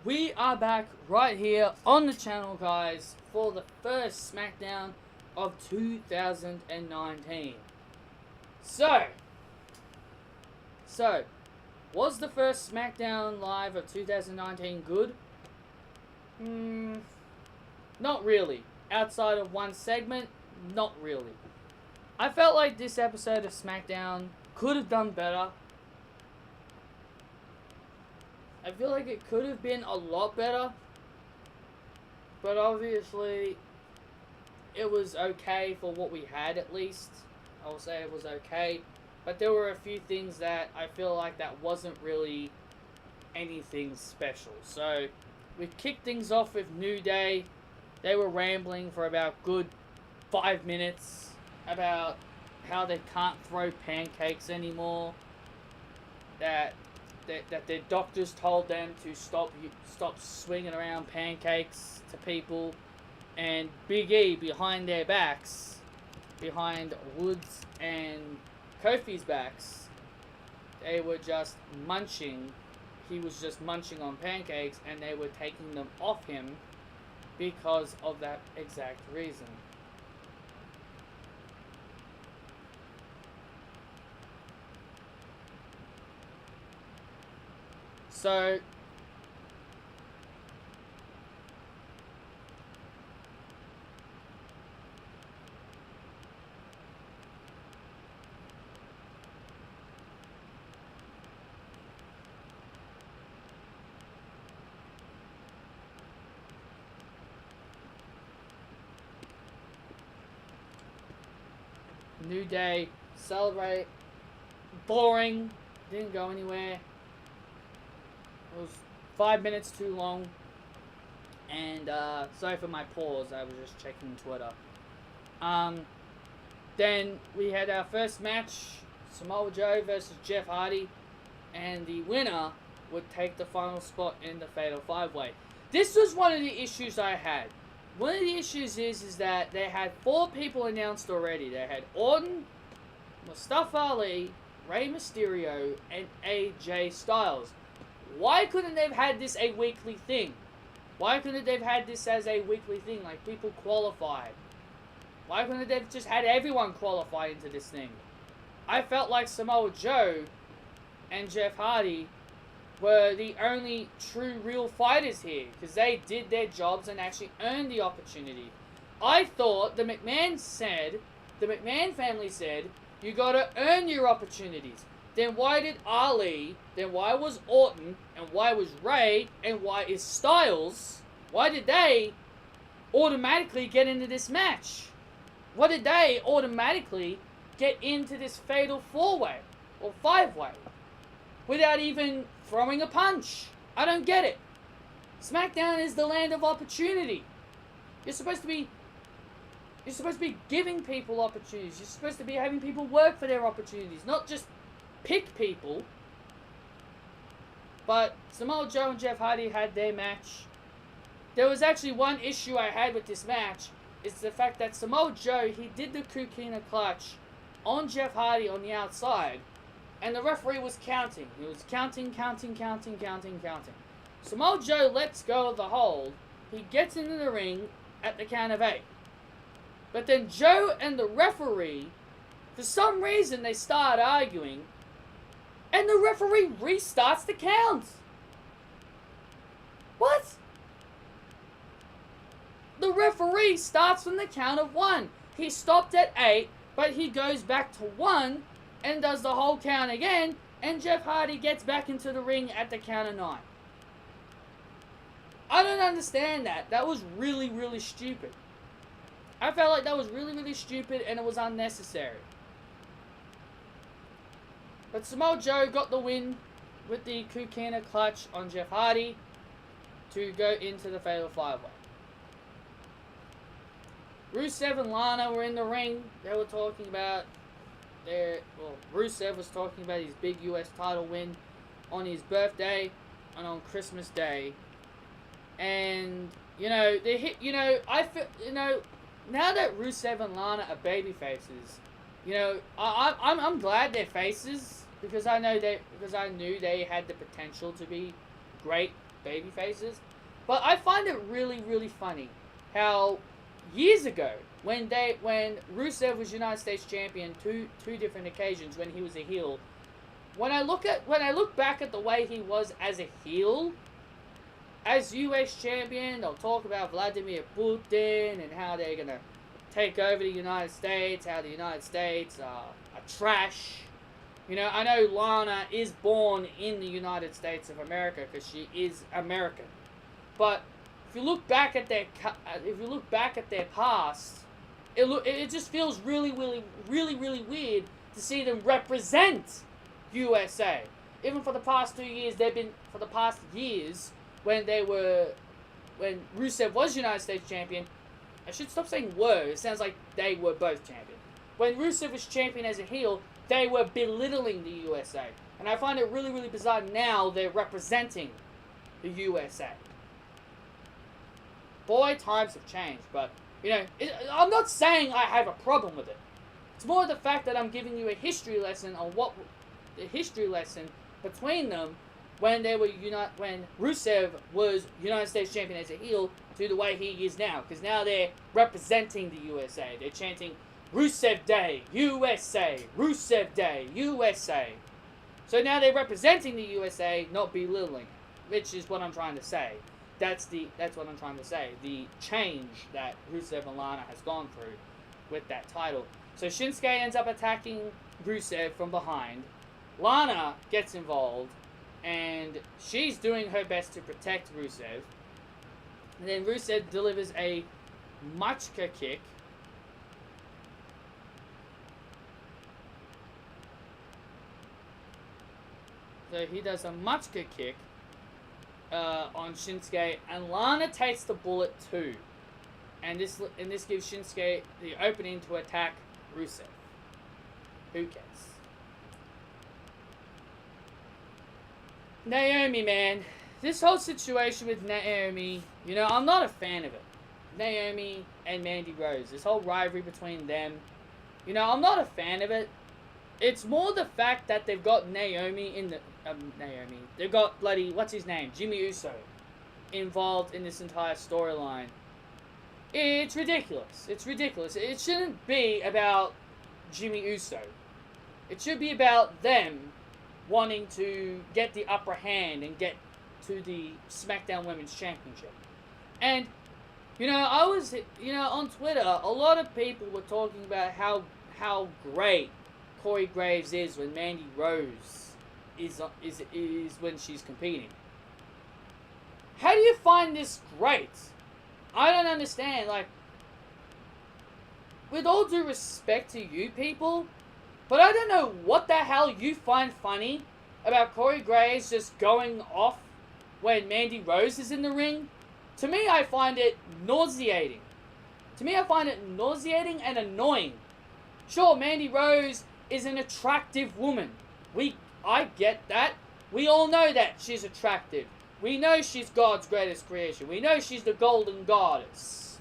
We are back right here on the channel, guys, for the first Smackdown of 2019. So, was the first Smackdown Live of 2019 good? Not really. Outside of one segment, not really. I felt like this episode of Smackdown could have done better. I feel like it could have been a lot better. But obviously, it was okay for what we had, at least. I will say it was okay. But there were a few things that I feel like that wasn't really anything special. So, we kicked things off with New Day. They were rambling for about good 5 minutes about how they can't throw pancakes anymore. That their doctors told them to stop swinging around pancakes to people, and Big E behind their backs, behind Woods and Kofi's backs, they were just munching. He was just munching on pancakes, and they were taking them off him because of that exact reason. So, New Day, celebrate, boring, didn't go anywhere. It was 5 minutes too long, and sorry for my pause, I was just checking Twitter. Then we had our first match, Samoa Joe versus Jeff Hardy, and the winner would take the final spot in the Fatal 5-Way. This was one of the issues I had. One of the issues is that they had 4 people announced already. They had Orton, Mustafa Ali, Rey Mysterio, and AJ Styles. Why couldn't they have had this a weekly thing? Why couldn't they have had this as a weekly thing, like people qualified? Why couldn't they have just had everyone qualify into this thing? I felt like Samoa Joe and Jeff Hardy were the only true real fighters here, because they did their jobs and actually earned the opportunity. I thought the McMahon family said, you gotta earn your opportunities. Then why did Ali, then why was Orton, and why was Ray, and why is Styles, why did they automatically get into this match? Why did they automatically get into this fatal 4-way, or 5-way, without even throwing a punch? I don't get it. SmackDown is the land of opportunity. You're supposed to be giving people opportunities. You're supposed to be having people work for their opportunities, not just pick people. But Samoa Joe and Jeff Hardy had their match. There was actually one issue I had with this match. It's the fact that Samoa Joe, he did the Kukina clutch on Jeff Hardy on the outside, and the referee was counting. He was counting. Samoa Joe lets go of the hold. He gets into the ring at the count of 8. But then Joe and the referee, for some reason, they start arguing, and the referee restarts the count. What? The referee starts from the count of 1. He stopped at 8, but he goes back to 1 and does the whole count again, and Jeff Hardy gets back into the ring at the count of 9. I don't understand that. That was really, really stupid. I felt like that was really, really stupid, and it was unnecessary. But Samoa Joe got the win with the Kukina clutch on Jeff Hardy to go into the Fatal 5-Way. Rusev and Lana were in the ring. They were talking about Rusev was talking about his big US title win on his birthday and on Christmas Day. And, I feel, now that Rusev and Lana are baby faces, I'm glad they're faces, because I knew they had the potential to be great baby faces. But I find it really, really funny how years ago, when Rusev was United States champion two different occasions when he was a heel, when I look back at the way he was as a heel, as US champion, they'll talk about Vladimir Putin and how they're gonna take over the United States, how the United States are trash. You know, I know Lana is born in the United States of America because she is American. But if you look back at their past, it just feels really, really, really, really weird to see them represent USA. Even for the past 2 years, for the past years when Rusev was United States champion. I should stop saying were. It sounds like they were both champion. When Rusev was champion as a heel, they were belittling the USA. And I find it really, really bizarre now they're representing the USA. Boy, times have changed, but, you know, I'm not saying I have a problem with it. It's more the fact that I'm giving you a history lesson on the history lesson between them when Rusev was United States champion as a heel to the way he is now. Because now they're representing the USA. They're chanting Rusev Day, USA, Rusev Day, USA. So now they're representing the USA, not belittling, which is what I'm trying to say. That's what I'm trying to say. The change that Rusev and Lana has gone through with that title. So Shinsuke ends up attacking Rusev from behind. Lana gets involved, and she's doing her best to protect Rusev. And then Rusev delivers a Machka kick. So he does a Machka kick on Shinsuke, and Lana takes the bullet too. And this gives Shinsuke the opening to attack Rusev. Who cares? Naomi, man. This whole situation with Naomi, you know, I'm not a fan of it. Naomi and Mandy Rose. This whole rivalry between them. You know, I'm not a fan of it. It's more the fact that they've got Naomi in the... They've got bloody... What's his name? Jimmy Uso. Involved in this entire storyline. It's ridiculous. It's ridiculous. It shouldn't be about Jimmy Uso. It should be about them wanting to get the upper hand and get to the Smackdown Women's Championship. And, you know, on Twitter, a lot of people were talking about how great Corey Graves is when Mandy Rose is when she's competing. How do you find this great? I don't understand. Like, with all due respect to you people, but I don't know what the hell you find funny about Corey Graves just going off when Mandy Rose is in the ring. To me, I find it nauseating. To me, I find it nauseating and annoying. Sure, Mandy Rose is an attractive woman. I get that. We all know that she's attractive. We know she's God's greatest creation. We know she's the golden goddess.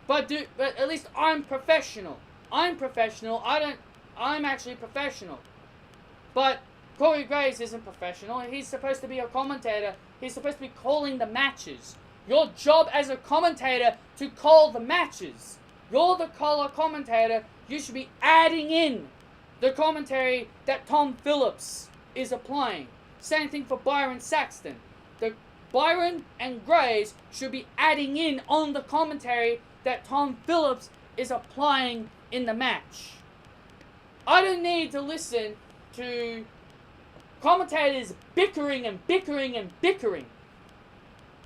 But at least I'm professional. I'm professional. I'm actually professional. But Corey Graves isn't professional. He's supposed to be a commentator. He's supposed to be calling the matches. Your job as a commentator to call the matches. You're the color commentator. You should be adding in the commentary that Tom Phillips is applying. Same thing for Byron Saxton. Byron and Graves should be adding in on the commentary that Tom Phillips is applying in the match. I don't need to listen to commentators bickering and bickering and bickering.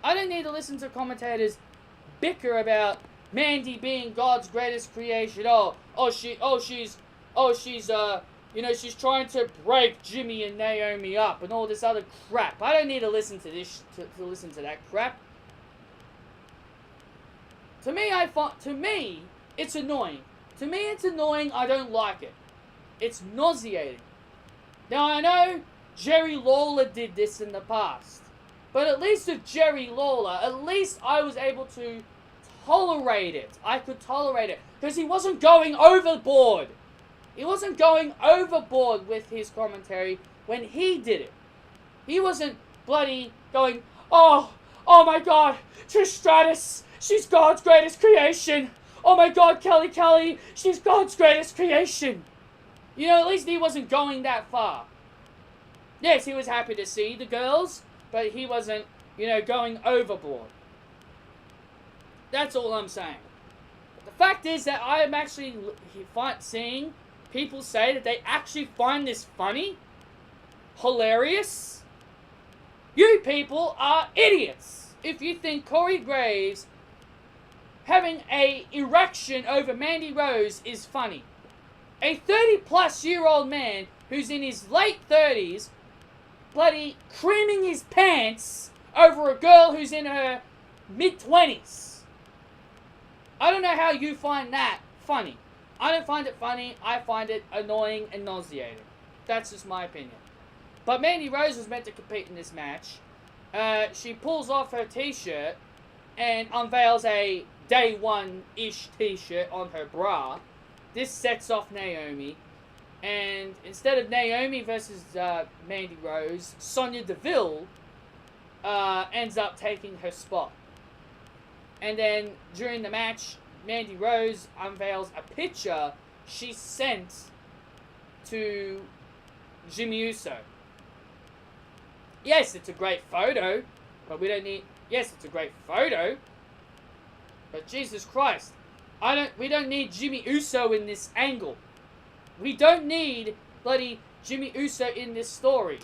I don't need to listen to commentators bicker about Mandy being God's greatest creation. She's trying to break Jimmy and Naomi up and all this other crap. I don't need to listen to this to listen to that crap. To me, it's annoying. To me, it's annoying. I don't like it. It's nauseating. Now, I know Jerry Lawler did this in the past. But at least with Jerry Lawler, at least I was able to tolerate it. I could tolerate it. Because he wasn't going overboard. He wasn't going overboard with his commentary when he did it. He wasn't bloody going, oh my God, Trish Stratus, she's God's greatest creation. Oh my God, Kelly, she's God's greatest creation. You know, at least he wasn't going that far. Yes, he was happy to see the girls, but he wasn't, you know, going overboard. That's all I'm saying. But the fact is that I am actually seeing people say that they actually find this funny, hilarious. You people are idiots if you think Corey Graves having a erection over Mandy Rose is funny. A 30-plus-year-old man who's in his late 30s bloody creaming his pants over a girl who's in her mid-20s. I don't know how you find that funny. I don't find it funny. I find it annoying and nauseating. That's just my opinion. But Mandy Rose was meant to compete in this match. She pulls off her t-shirt and unveils a day one-ish t-shirt on her bra. This sets off Naomi. And instead of Naomi versus Mandy Rose, Sonya Deville ends up taking her spot. And then during the match, Mandy Rose unveils a picture she sent to Jimmy Uso. Yes, it's a great photo, but we don't need... Yes, it's a great photo, but Jesus Christ, we don't need Jimmy Uso in this angle. We don't need bloody Jimmy Uso in this story.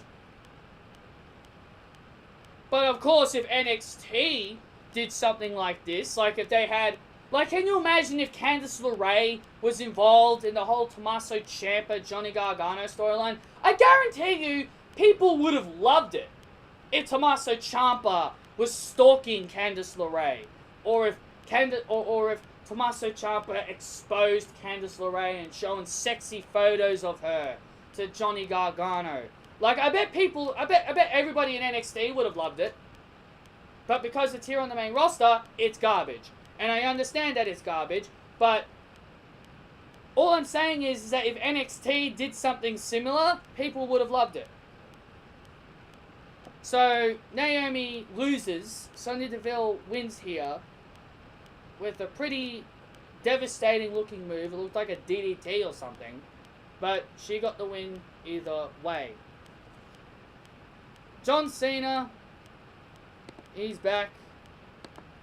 But of course, if NXT did something like this, like if they had... Like, can you imagine if Candice LeRae was involved in the whole Tommaso Ciampa, Johnny Gargano storyline? I guarantee you, people would have loved it if Tommaso Ciampa was stalking Candice LeRae, or if Tommaso Ciampa exposed Candice LeRae and showing sexy photos of her to Johnny Gargano. Like, I bet everybody in NXT would have loved it. But because it's here on the main roster, it's garbage. And I understand that it's garbage, but all I'm saying is that if NXT did something similar, people would have loved it. So, Naomi loses. Sonya Deville wins here with a pretty devastating looking move. It looked like a DDT or something. But she got the win either way. John Cena, he's back.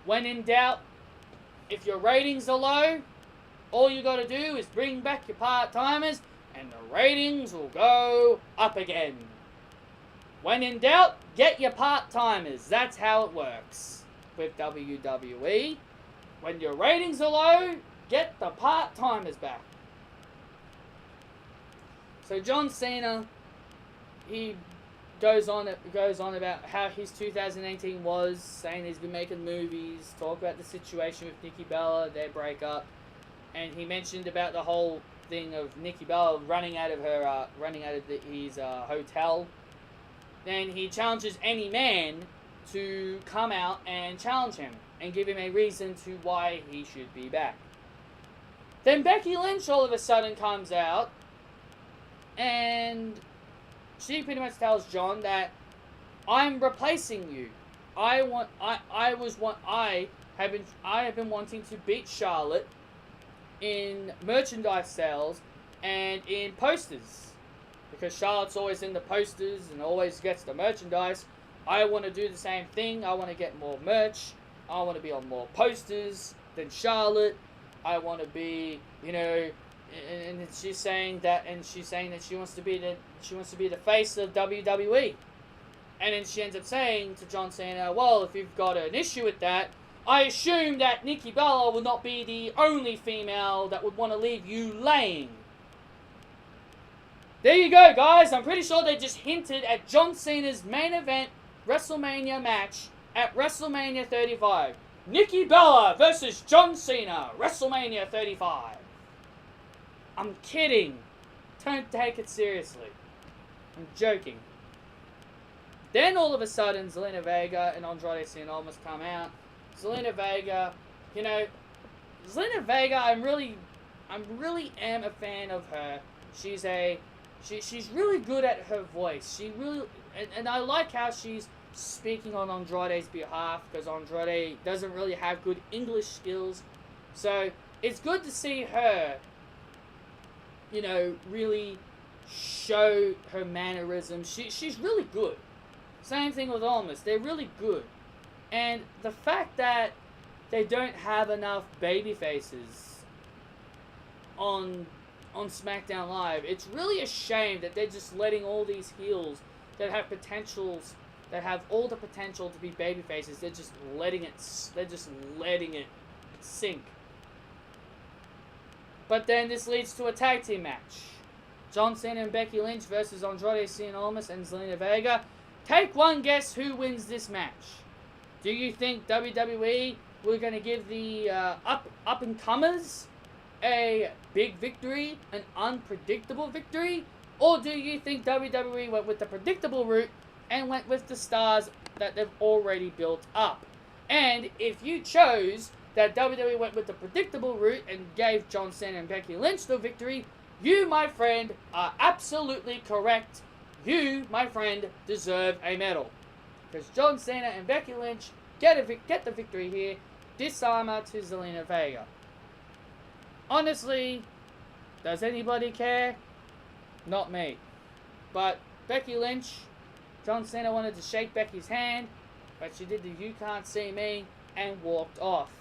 When in doubt, if your ratings are low, all you got to do is bring back your part-timers and the ratings will go up again. When in doubt, get your part-timers. That's how it works with WWE. When your ratings are low, get the part-timers back. So John Cena, he goes on about how his 2018 was, saying he's been making movies, talk about the situation with Nikki Bella, their breakup, and he mentioned about the whole thing of Nikki Bella running out of his hotel. Then he challenges any man to come out and challenge him and give him a reason to why he should be back. Then Becky Lynch all of a sudden comes out and she pretty much tells John that I'm replacing you. I have been wanting to beat Charlotte in merchandise sales and in posters. Because Charlotte's always in the posters and always gets the merchandise. I want to do the same thing. I want to get more merch. I want to be on more posters than Charlotte. I want to be, and she's saying that she wants to be the face of WWE. And then she ends up saying to John Cena, well, if you've got an issue with that, I assume that Nikki Bella will not be the only female that would want to leave you laying. There you go, guys. I'm pretty sure they just hinted at John Cena's main event WrestleMania match at WrestleMania 35. Nikki Bella versus John Cena, WrestleMania 35. I'm kidding. Don't take it seriously. I'm joking. Then all of a sudden, Zelina Vega and Andrade Cien must come out. Zelina Vega, Zelina Vega, I really am a fan of her. She's really good at her voice. She really, and I like how she's speaking on Andrade's behalf, because Andrade doesn't really have good English skills. So it's good to see her, you know, really show her mannerisms. She's really good. Same thing with Almas. They're really good. And the fact that they don't have enough baby faces on SmackDown Live, it's really a shame that they're just letting all these heels that have potentials, that have all the potential to be baby faces, they're just letting it sink. But then this leads to a tag team match. John Cena and Becky Lynch versus Andrade Cien Almas and Zelina Vega. Take one guess who wins this match. Do you think WWE we're going to give the up-and-comers a big victory, an unpredictable victory? Or do you think WWE went with the predictable route and went with the stars that they've already built up? And if you chose that WWE went with the predictable route and gave John Cena and Becky Lynch the victory, you, my friend, are absolutely correct. You, my friend, deserve a medal. Because John Cena and Becky Lynch get the victory here. Disarmer to Zelina Vega. Honestly, does anybody care? Not me. But Becky Lynch, John Cena wanted to shake Becky's hand, but she did the "you can't see me" and walked off.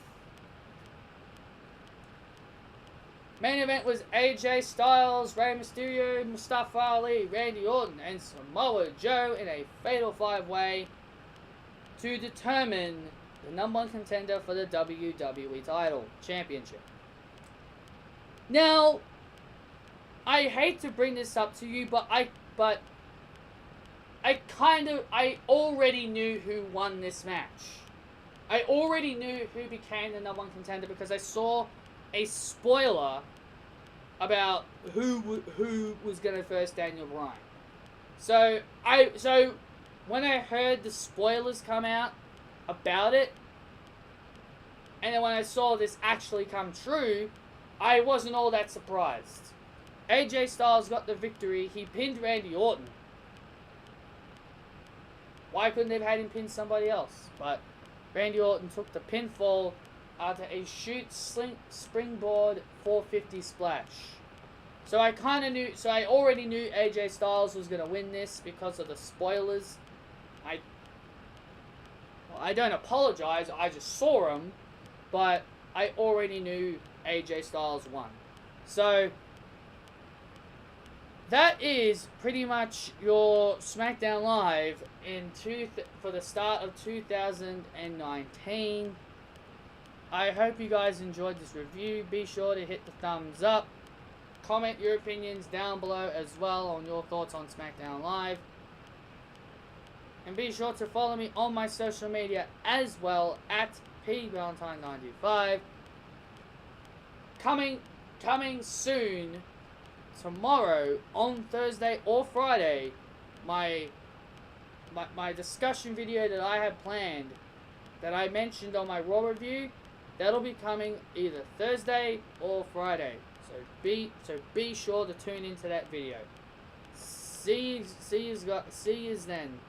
Main event was AJ Styles, Rey Mysterio, Mustafa Ali, Randy Orton, and Samoa Joe in a fatal 5-way to determine the #1 contender for the WWE title championship. Now, I hate to bring this up to you, but I already knew who won this match. I already knew who became the #1 contender because I saw a spoiler about who was gonna face Daniel Bryan. So when I heard the spoilers come out about it, and then when I saw this actually come true, I wasn't all that surprised. AJ Styles got the victory. He pinned Randy Orton. Why couldn't they have had him pin somebody else? But Randy Orton took the pinfall after a springboard 450 splash. So I already knew AJ Styles was gonna win this because of the spoilers. I don't apologize. I just saw them, but I already knew AJ Styles won. So that is pretty much your SmackDown Live for the start of 2019. I hope you guys enjoyed this review. Be sure to hit the thumbs up. Comment your opinions down below as well on your thoughts on SmackDown Live. And be sure to follow me on my social media as well at pvalentine95. Coming soon, tomorrow, on Thursday or Friday, my discussion video that I have planned, that I mentioned on my Raw review, that'll be coming either Thursday or Friday. So be sure to tune into that video. See you then.